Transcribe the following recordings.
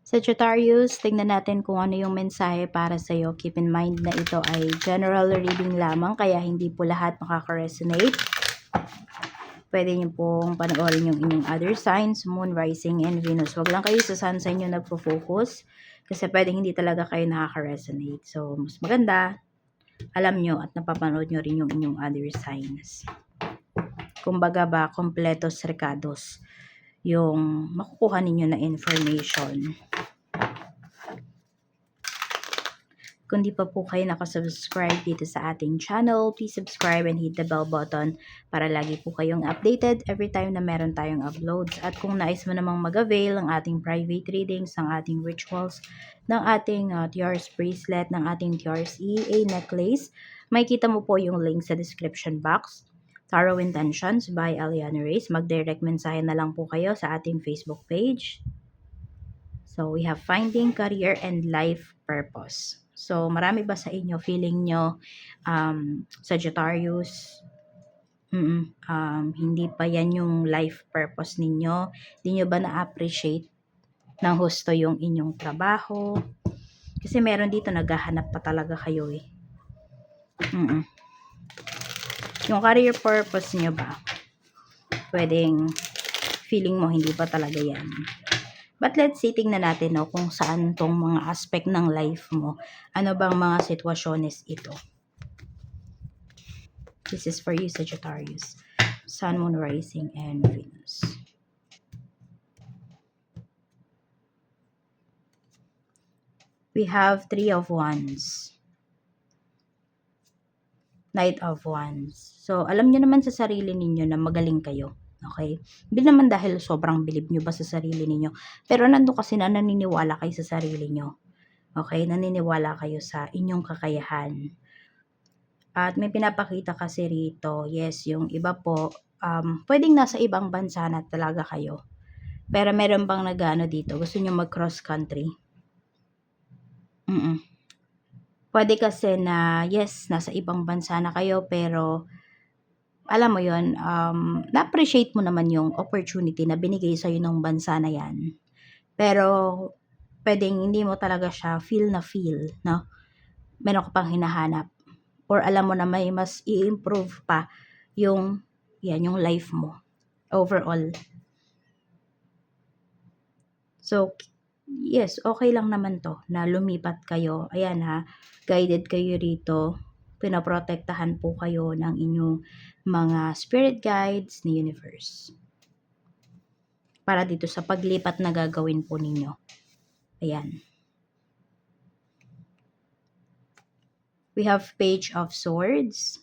Sagittarius, tingnan natin kung ano yung mensahe para sa iyo. Keep in mind na ito ay general reading lamang, kaya hindi po lahat makaka-resonate. Pwede niyo pong panoorin yung inyong other signs, Moon, Rising, and Venus. Huwag lang kayo sa sun sign nyo nagpo-focus kasi pwede hindi talaga kayo nakaka-resonate. So, mas maganda, alam nyo at napapanood nyo rin yung inyong other signs. Kumbaga ba, completos recados yung makukuha ninyo na information. Kung di pa po kayo nakasubscribe dito sa ating channel, please subscribe and hit the bell button para lagi po kayong updated every time na meron tayong uploads. At kung nais mo namang mag-avail ng ating private readings, ng ating rituals, ng ating Tiaras bracelet, ng ating Tiaras EA necklace, makikita mo po yung link sa description box. Tarot Intentions by Aliana Reyes. Mag-direct mensahe na lang po kayo sa ating Facebook page. So, we have finding career and life purpose. So, marami ba sa inyo, feeling nyo, Sagittarius, hindi pa yan yung life purpose ninyo? Hindi nyo ba na-appreciate ng husto yung inyong trabaho? Kasi meron dito, naghahanap pa talaga kayo eh. Yung career purpose nyo ba? Pwedeng feeling mo hindi pa talaga yan. But let's see, tingnan natin kung saan tong mga aspect ng life mo. Ano bang mga sitwasyones ito? This is for you, Sagittarius. Sun, Moon, Rising, and Venus. We have Three of Wands. Knight of Wands. So, alam nyo naman sa sarili ninyo na magaling kayo. Okay? Hindi naman dahil sobrang bilib nyo ba sa sarili ninyo. Pero nandun kasi na naniniwala kayo sa sarili nyo. Okay? Naniniwala kayo sa inyong kakayahan. At may pinapakita kasi rito, yes, yung iba po, pwedeng nasa ibang bansa na talaga kayo. Pero meron bang nag-ano dito, gusto nyo mag-cross country? Pwede kasi na, yes, nasa ibang bansa na kayo, pero alam mo yon, na-appreciate mo naman yung opportunity na binigay sa'yo ng bansa na yan. Pero, pwedeng hindi mo talaga siya feel, no? Meron ka pang hinahanap. Or alam mo na may mas i-improve pa yung, yung life mo. Overall. So, yes, okay lang naman to na lumipat kayo. Ayan ha, guided kayo rito. Pinaprotektahan po kayo ng inyong mga spirit guides ni universe. Para dito sa paglipat na gagawin po ninyo. Ayan. We have Page of Swords.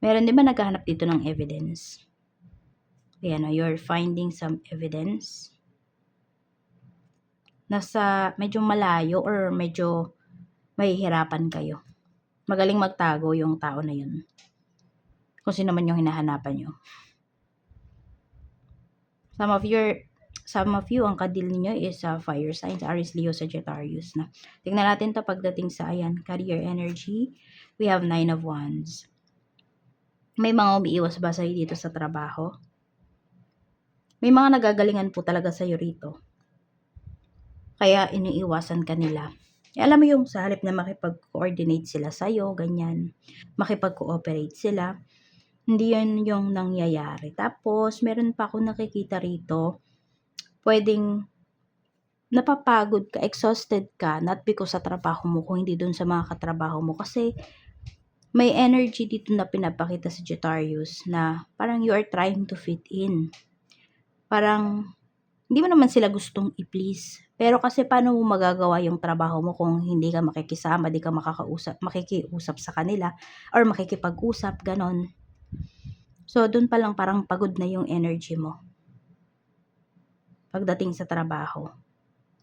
Meron din ba naghahanap dito ng evidence? Ayan, you're finding some evidence. Nasa medyo malayo or medyo mahihirapan kayo. Magaling magtago yung tao na yun. Kung sino man yung hinahanapan nyo. Some of you, ang kadil niyo is fire signs, Aries, Leo, Sagittarius na. Tingnan natin to pagdating sa career energy. We have 9 of Wands. May mga umiiwas ba sa'yo dito sa trabaho? May mga nagagalingan po talaga sa'yo rito. Kaya iniiwasan ka nila. Alam mo yung sa halip na makipag-coordinate sila sa'yo, ganyan. Makipag-cooperate sila. Hindi yan yung nangyayari. Tapos, meron pa ako nakikita rito, pwedeng napapagod ka, exhausted ka, not because sa trabaho mo, kung hindi dun sa mga katrabaho mo. Kasi, may energy dito na pinapakita sa Sagittarius na parang you are trying to fit in. Parang, hindi mo naman sila gustong i-please. Pero kasi paano mo magagawa yung trabaho mo kung hindi ka makikisama, di ka makikiusap sa kanila, or makikipag-usap, ganon. So, dun pa lang parang pagod na yung energy mo. Pagdating sa trabaho.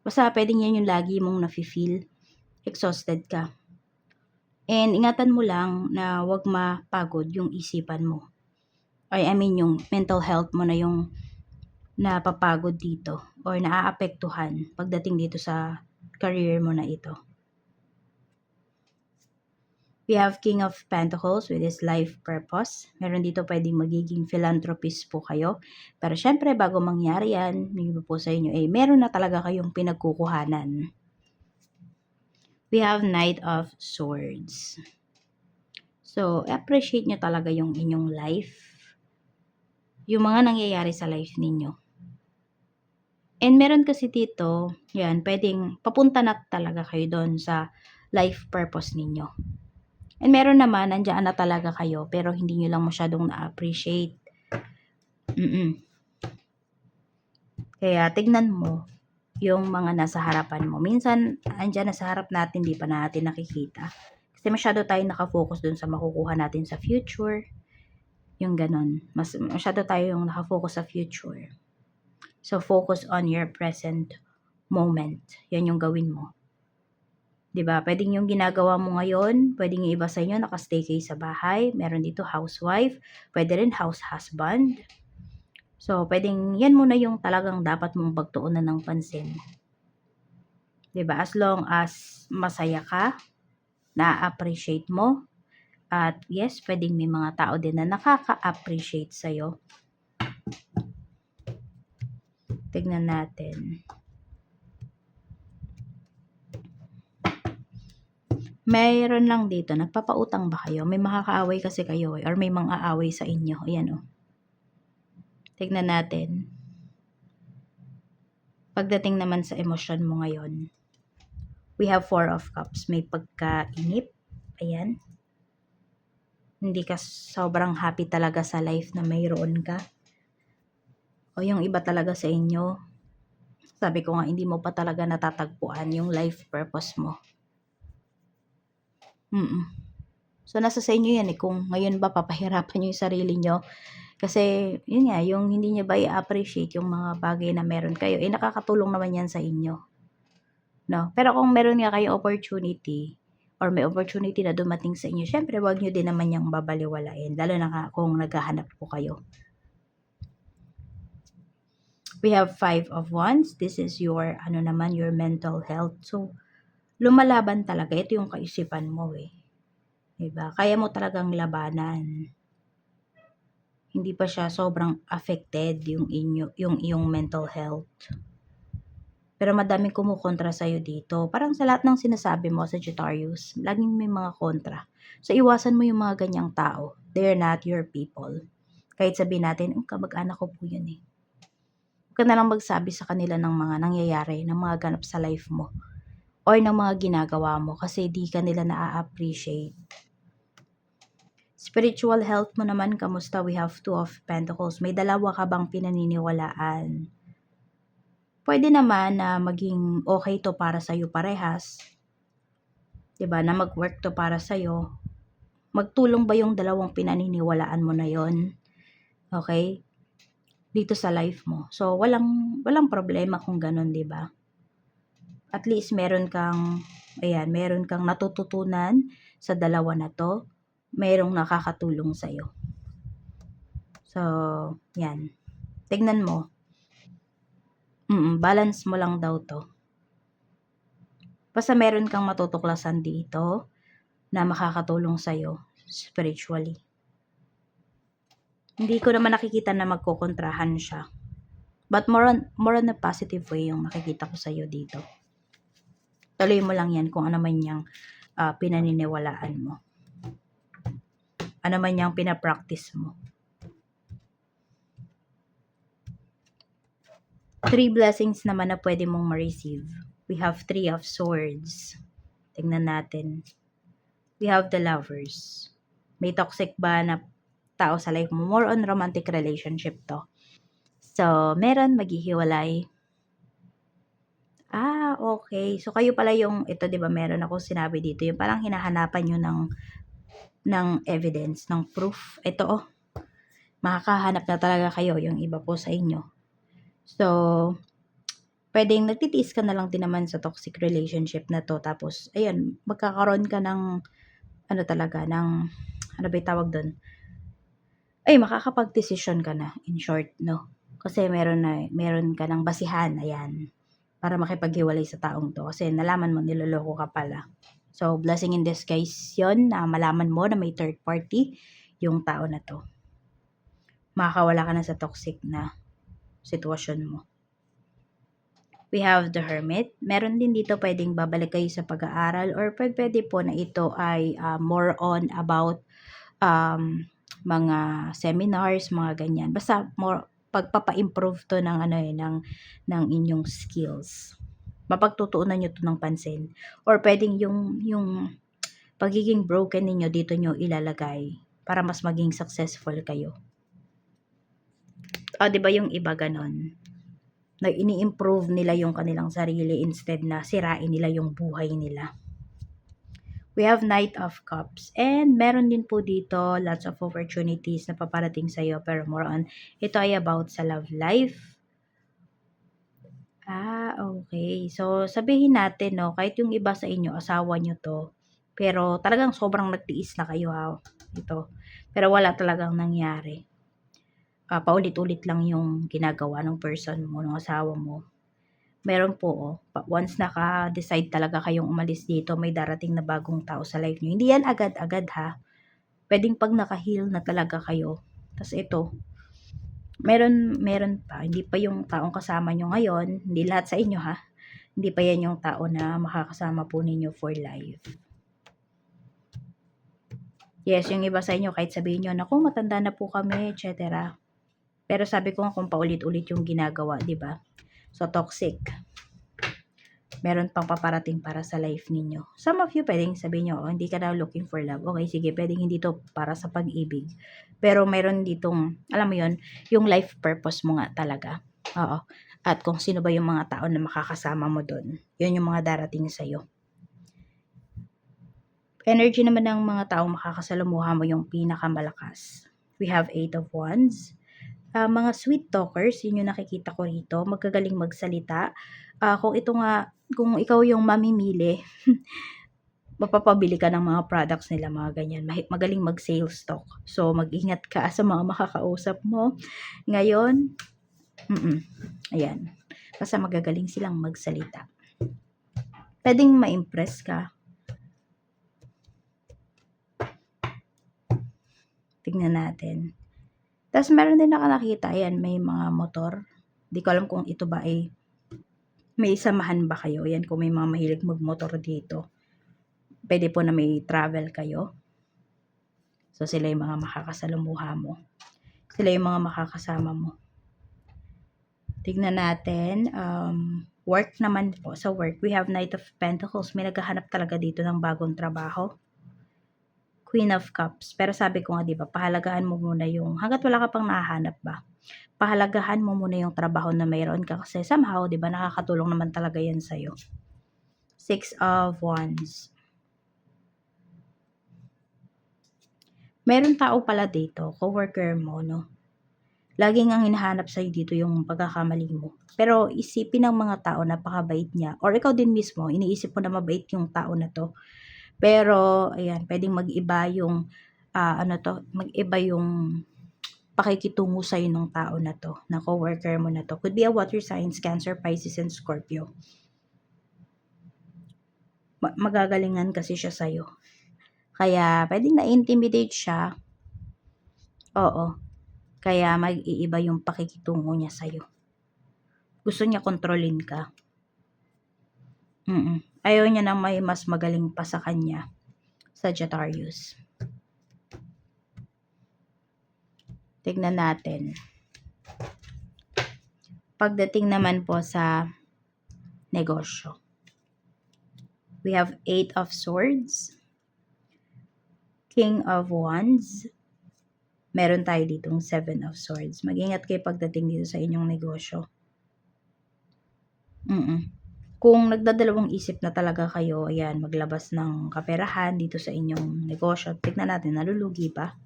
Basta pwedeng yan yung lagi mong nafe-feel. Exhausted ka. And ingatan mo lang na wag mapagod yung isipan mo. I mean yung mental health mo na yung napapagod dito or naaapektuhan pagdating dito sa career mo na ito. We have King of Pentacles with his life purpose. Meron dito pwedeng magiging philanthropist po kayo. Pero syempre, bago mangyari yan, yung iba po sa inyo, meron na talaga kayong pinagkukuhanan. We have Knight of Swords. So, appreciate nyo talaga yung inyong life. Yung mga nangyayari sa life ninyo. And meron kasi dito, yan, pwedeng papunta na talaga kayo doon sa life purpose ninyo. And meron naman, nandiyan na talaga kayo, pero hindi nyo lang masyadong na-appreciate. Kaya, tignan mo yung mga nasa harapan mo. Minsan, andyan na sa harap natin, di pa natin nakikita. Kasi masyado tayo nakafocus dun sa makukuha natin sa future. Yung ganon. Masyado tayo yung nakafocus sa future. So, focus on your present moment. Yan yung gawin mo. 'Di ba? Pwedeng yung ginagawa mo ngayon, pwedeng yung iba sa inyo naka-stay kayo sa bahay, meron dito housewife, pwede rin house husband. So, pwedeng yan muna yung talagang dapat mong pagtuunan ng pansin. 'Di ba? As long as masaya ka, na-appreciate mo, at yes, pwedeng may mga tao din na nakaka-appreciate sa'yo. Tignan natin. Mayroon lang dito, nagpapautang ba kayo? May makakaaway kasi kayo or may mga aaway sa inyo. Ayan o. Tignan natin. Pagdating naman sa emosyon mo ngayon, we have 4 of Cups. May pagkainip. Ayan. Hindi ka sobrang happy talaga sa life na mayroon ka. O yung iba talaga sa inyo, sabi ko nga, hindi mo pa talaga natatagpuan yung life purpose mo. So, nasa sa inyo yan kung ngayon ba papahirapan nyo yung sarili nyo. Kasi, yun nga, yung hindi nyo ba i-appreciate yung mga bagay na meron kayo, nakakatulong naman yan sa inyo. No? Pero kung meron nga kayong opportunity, or may opportunity na dumating sa inyo, syempre, wag nyo din naman yung babaliwalain. Lalo na kung naghahanap po kayo. We have 5 of Wands. This is your, your mental health. So, lumalaban talaga. Ito yung kaisipan mo Diba? Kaya mo talagang labanan. Hindi pa siya sobrang affected yung iyong mental health. Pero madaming kumukontra sa'yo dito. Parang sa lahat ng sinasabi mo, Sagittarius, laging may mga kontra. So, iwasan mo yung mga ganyang tao. They're not your people. Kahit sabihin natin, kamag-anak ko po yun Huwag ka na lang magsabi sa kanila ng mga nangyayari, ng mga ganap sa life mo. Or ng mga ginagawa mo kasi di ka nila na-appreciate. Spiritual health mo naman, kamusta? We have 2 of Pentacles. May dalawa ka bang pinaniniwalaan? Pwede naman na maging okay to para sa'yo parehas. 'Di ba? Na mag-work to para sa'yo. Magtulong ba yung dalawang pinaniniwalaan mo na yon? Okay? Dito sa life mo. So, walang problema kung ganun, 'di ba? At least meron kang natututunan sa dalawa na to. Merong nakakatulong sa'yo. So, yan. Tignan mo. Balance mo lang daw to. Basta meron kang matutuklasan dito na makakatulong sa'yo spiritually. Hindi ko naman nakikita na magkokontrahan siya. But more on a positive way yung nakikita ko sa'yo dito. Tuloy mo lang yan kung ano man yung pinaniniwalaan mo. Ano man yung pinapractice mo. 3 blessings naman na pwede mong ma-receive. We have 3 of Swords. Tingnan natin. We have the Lovers. May toxic ba na tao sa life mo? More on romantic relationship to. So, meron maghihiwalay. Okay. So, kayo pala yung, ito 'di ba meron ako sinabi dito, yung parang hinahanapan nyo ng evidence, ng proof. Ito makakahanap na talaga kayo, yung iba po sa inyo. So, pwedeng nagtitiis ka na lang din naman sa toxic relationship na to. Tapos, ayun, magkakaroon ka ng, ano ba tawag doon? Makakapag-desisyon ka na, in short, no? Kasi meron ka ng basihan, ayan, para makipaghiwalay sa taong to. Kasi nalaman mo, niloloko ka pala. So, blessing in disguise yun na malaman mo na may third party yung tao na to. Makakawala ka na sa toxic na sitwasyon mo. We have the Hermit. Meron din dito pwedeng babalik kayo sa pag-aaral or pwede po na ito ay more on about mga seminars, mga ganyan. Basta more pagpapa-improve to ng ng inyong skills. Mapagtutuunan niyo to ng pansin. Or pwedeng yung pagiging broken ninyo dito niyo ilalagay para mas maging successful kayo. O, 'di ba yung iba ganon? Na ini-improve nila yung kanilang sarili instead na sirain nila yung buhay nila. We have Knight of Cups. And meron din po dito lots of opportunities na paparating sa'yo. Pero more on, ito ay about sa love life. Okay. So, sabihin natin, no, kahit yung iba sa inyo, asawa nyo to. Pero talagang sobrang nagtiis na kayo, ha. Ito. Pero wala talagang nangyari. Paulit-ulit lang yung ginagawa ng person mo, ng asawa mo. Meron po, once naka-decide talaga kayong umalis dito, may darating na bagong tao sa life niyo. Hindi yan agad-agad, ha. Puwedeng 'pag naka-heal na talaga kayo. Tas ito, meron pa, hindi pa yung taong kasama niyo ngayon, hindi lahat sa inyo, ha. Hindi pa yan yung tao na makakasama po ninyo for life. Yes, yung iba sa inyo kahit sabihin niyo, "Naku, matanda na po kami," et cetera. Pero sabi ko nga kung paulit-ulit yung ginagawa, 'di ba? So, toxic. Meron pang paparating para sa life ninyo. Some of you pwedeng sabihin nyo, hindi ka daw looking for love. Okay, sige, pwedeng hindi to para sa pag-ibig. Pero meron ditong, alam mo yon, yung life purpose mo nga talaga. Oo. At kung sino ba yung mga tao na makakasama mo doon. Yun yung mga darating sa'yo. Energy naman ng mga tao makakasalamuha mo yung pinakamalakas. We have 8 of Wands. Mga sweet talkers, yun yung nakikita ko rito. Magagaling magsalita. Kung ikaw yung mamimili, mapapabili ka ng mga products nila, mga ganyan. Magaling mag-sales talk. So, mag-ingat ka sa mga makakausap mo. Ngayon, ayan. Basta magagaling silang magsalita. Pwedeng ma-impress ka. Tignan natin. Tapos, meron din nakita, ayan, may mga motor. Di ko alam kung ito ba ay may samahan ba kayo? Yan, kung may mga mahilig magmotor dito. Pwede po na may travel kayo. So, sila yung mga makakasalumuha mo. Sila yung mga makakasama mo. Tignan natin. Work naman po. Sa work, we have Knight of Pentacles. May naghahanap talaga dito ng bagong trabaho. Queen of Cups. Pero sabi ko nga, di ba, pahalagahan mo muna yung, hanggat wala ka pang nahahanap ba, pahalagahan mo muna yung trabaho na mayroon ka kasi somehow, 'di ba, nakakatulong naman talaga 'yan sa iyo. 6 of Wands. Meron tao pala dito, coworker mo, no. Laging ang hinahanap sa dito yung pagkakamali mo. Pero isipin ng mga tao napakabait niya or ikaw din mismo, iniisip mo na mabait yung tao na 'to. Pero ayan, pwedeng mag-iba yung mag-iba yung pakikitungo sa'yo ng tao na to, na coworker mo na to. Could be a water signs, Cancer, Pisces, and Scorpio. Magagalingan kasi siya sa'yo. Kaya, pwedeng na-intimidate siya. Oo. Kaya, mag-iiba yung pakikitungo niya sa'yo. Gusto niya kontrolin ka. Ayaw niya na may mas magaling pa sa kanya. Sagittarius. Tignan natin. Pagdating naman po sa negosyo. We have 8 of Swords. King of Wands. Meron tayo ditong 7 of Swords. Mag-ingat kayo pagdating dito sa inyong negosyo. Kung nagdadalawang isip na talaga kayo, ayan, maglabas ng kaperahan dito sa inyong negosyo. Tignan natin, nalulugi ba?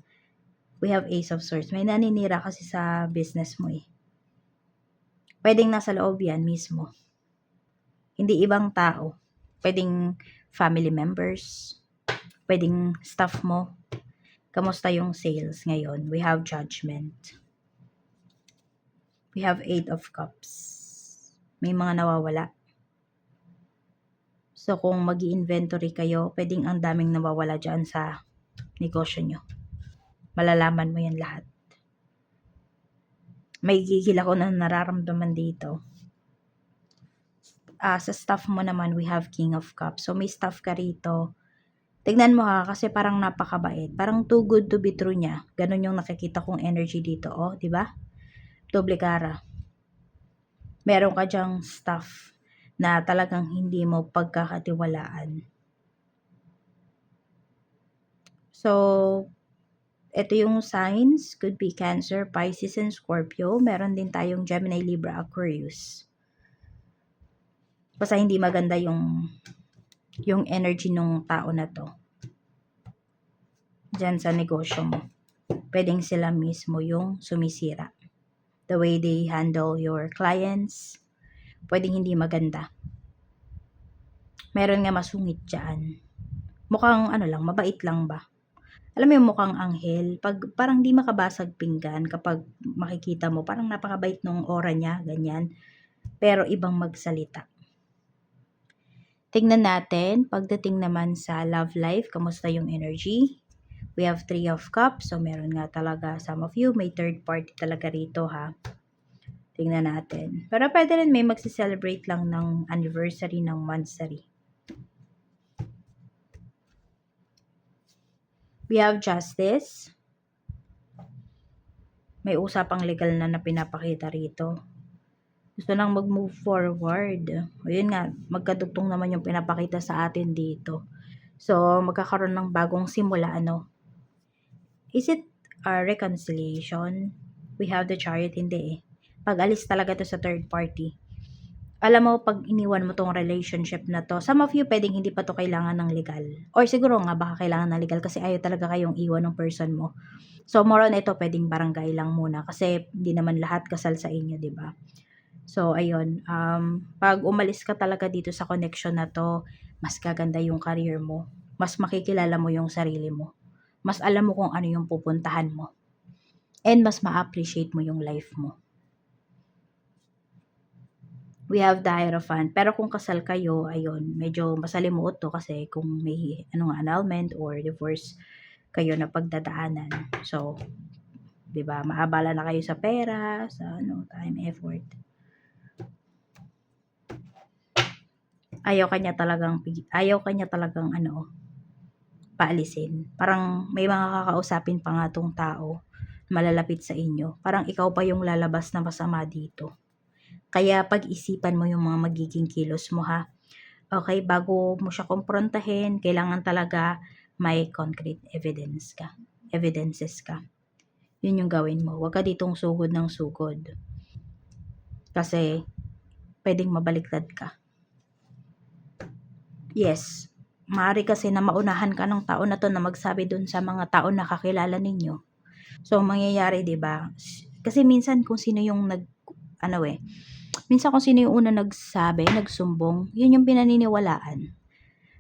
We have Ace of Swords. May naninira kasi sa business mo eh. Pwedeng nasa loob yan mismo. Hindi ibang tao. Pwedeng family members. Pwedeng staff mo. Kamusta yung sales ngayon? We have Judgment. We have 8 of Cups. May mga nawawala. So, kung mag-i-inventory kayo, pwedeng ang daming nawawala dyan sa negosyo nyo. Malalaman mo yan lahat. May gigil ako na nararamdaman dito. Sa staff mo naman, we have King of Cups. So, may staff ka rito. Tignan mo ha, kasi parang napakabait. Parang too good to be true niya. Ganon yung nakikita kong energy dito. Oh, di ba? Doble cara. Meron ka dyang staff na talagang hindi mo pagkakatiwalaan. So, ito yung signs. Could be Cancer, Pisces, and Scorpio. Meron din tayong Gemini, Libra, Aquarius. Basta hindi maganda yung energy ng tao na to. Diyan sa negosyo mo. Pwedeng sila mismo yung sumisira. The way they handle your clients, pwedeng hindi maganda. Meron nga masungit dyan. Mukhang lang, mabait lang ba? Alam mo yung mukhang anghel, pag parang di makabasag pinggan kapag makikita mo, parang napakabait nung aura niya, ganyan. Pero ibang magsalita. Tingnan natin, pagdating naman sa love life, kamusta yung energy? We have 3 of Cups, so meron nga talaga, some of you, may third party talaga rito ha. Tingnan natin. Pero pwede rin may magsi-celebrate lang ng anniversary, ng monthsary. We have Justice. May usapang legal na pinapakita rito. Gusto nang mag-move forward. Ayun nga, magkadugtong naman yung pinapakita sa atin dito. So, magkakaroon ng bagong simula, Is it a reconciliation? We have the Chariot, hindi eh. Pag-alis talaga to sa third party. Alam mo, pag iniwan mo tong relationship na to, some of you pwedeng hindi pa to kailangan ng legal. Or siguro nga baka kailangan ng legal kasi ayaw talaga kayong iwan ng person mo. So, more on ito, pwedeng barangay lang muna kasi hindi naman lahat kasal sa inyo, di ba? So, ayun, pag umalis ka talaga dito sa connection na to, mas gaganda yung career mo. Mas makikilala mo yung sarili mo. Mas alam mo kung ano yung pupuntahan mo. And mas ma-appreciate mo yung life mo. We have the Hierophant. Pero kung kasal kayo, ayun, medyo masalimuot to kasi kung may annulment or divorce kayo na pagdadaanan. So, 'di ba? Maabala na kayo sa pera, sa time, effort. Ayaw kanya talagang paalisin. Parang may mga kakausapin pa nga tong tao malalapit sa inyo. Parang ikaw pa yung lalabas na masama dito. Kaya pag-isipan mo yung mga magiging kilos mo ha. Okay, bago mo siya kumprontahin, kailangan talaga may concrete evidences ka. Yun yung gawin mo. Huwag ka ditong sugod ng sugod. Kasi pwedeng mabaliktad ka. Yes, maaari kasi na maunahan ka ng tao na to na magsabi dun sa mga tao na kakilala ninyo. So, mangyayari, 'di ba? Kasi minsan kung sino yung minsan kung sino yung una nagsabi, nagsumbong, yun yung pinaniniwalaan.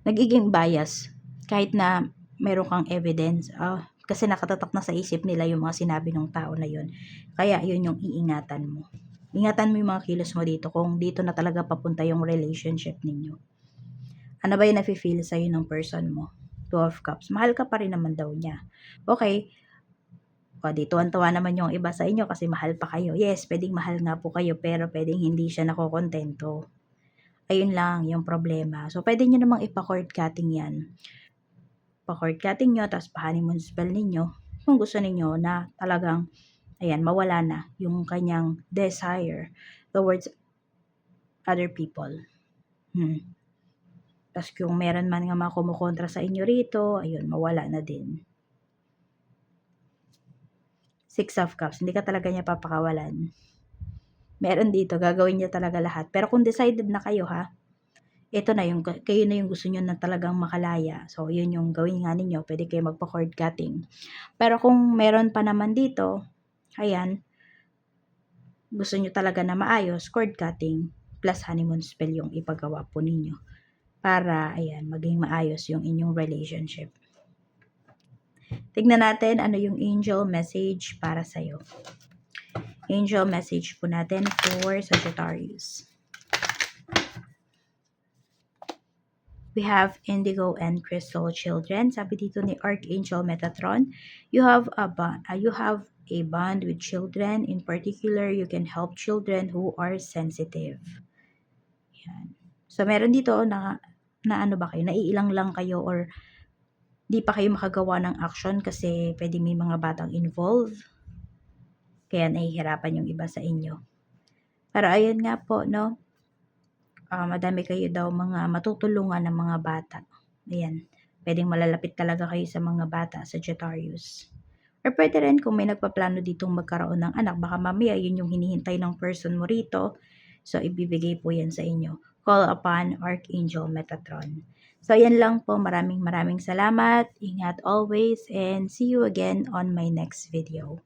Nagiging bias kahit na meron kang evidence. Kasi nakatatak na sa isip nila yung mga sinabi ng tao na yun. Kaya yun yung iingatan mo. Ingatan mo yung mga kilos mo dito kung dito na talaga papunta yung relationship ninyo. Ano ba yung nafe-feel sa'yo ng person mo? 2 of Cups. Mahal ka pa rin naman daw niya. Okay. Di tuwan-tuwa naman yung iba sa inyo kasi mahal pa kayo. Yes, pwedeng mahal nga po kayo pero pwedeng hindi siya nakokontento. Ayun lang yung problema. So, pwede nyo namang ipa-cord cutting yan. Pa-cord cutting nyo, tapos pa-honeymoon spell ninyo. Kung gusto ninyo na talagang, mawala na yung kanyang desire towards other people. Tapos kung meron man nga mga kumukontra sa inyo rito, ayun, mawala na din. 6 of Cups, hindi ka talaga niya papakawalan. Meron dito, gagawin niya talaga lahat. Pero kung decided na kayo ito na yung, kayo na yung gusto niyo na talagang makalaya. So, yun yung gawin nga ninyo. Pwede kayo magpa-cord cutting. Pero kung meron pa naman dito, gusto niyo talaga na maayos, cord cutting plus honeymoon spell yung ipagawa po ninyo. Para, maging maayos yung inyong relationship. Tignan natin ano yung angel message para sa'yo. Angel message po natin for Sagittarius. We have Indigo and Crystal children. Sabi dito ni Archangel Metatron, you have a bond with children. In particular, you can help children who are sensitive. Yan. So meron dito na ano ba kayo, naiilang lang kayo or di pa kayo makagawa ng action kasi pwede may mga batang involved. Kaya nahihirapan yung iba sa inyo. Pero ayun nga po, no? Madami kayo daw mga matutulungan ng mga bata. Ayan. Pwedeng malalapit talaga kayo sa mga bata, Sagittarius. Or pwede rin kung may nagpaplano ditong magkaroon ng anak, baka mamaya yun yung hinihintay ng person mo rito. So, ibibigay po yan sa inyo. Call upon Archangel Metatron. So, yan lang po. Maraming salamat. Ingat always and see you again on my next video.